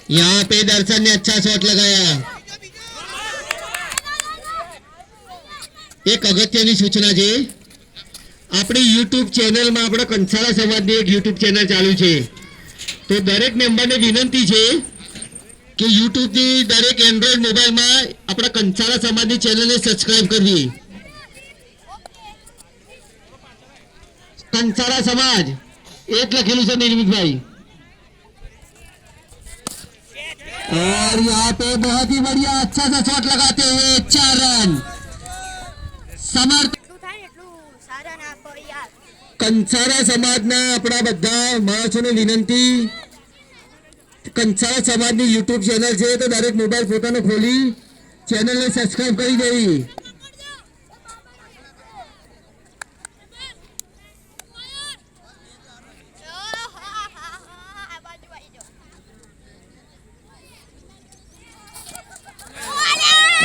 यहाँ पे दर्शन ने अच्छा शॉट लगाया। एक अगत्यनी सूचना है, अपनी यूट्यूब चैनल में अपना कंसारा समाज एक यूट्यूब चैनल चालू है, तो दरेक मेम्बर ने विनंती है कि यूट्यूब की दरेक एंड्रॉइड मोबाइल में अपना कंसारा समाज की चैनल ने सब्सक्राइब करवी। कंसारा समाज एक लखेलू से निर्मित भाई। और यहाँ पे बहुत ही बढ़िया अच्छा सा शॉट लगाते हुए 4 रन समर्थ कंसारा समाजना अपना बधा माणसोने विनंती, कंसारा समाजनी यूट्यूब चैनल है तो दरेक मोबाइल पोतानो खोली चैनल ने सब्सक्राइब કરી દેવી।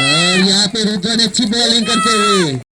और यहाँ पे रुद्र ने अच्छी बॉलिंग करते हुए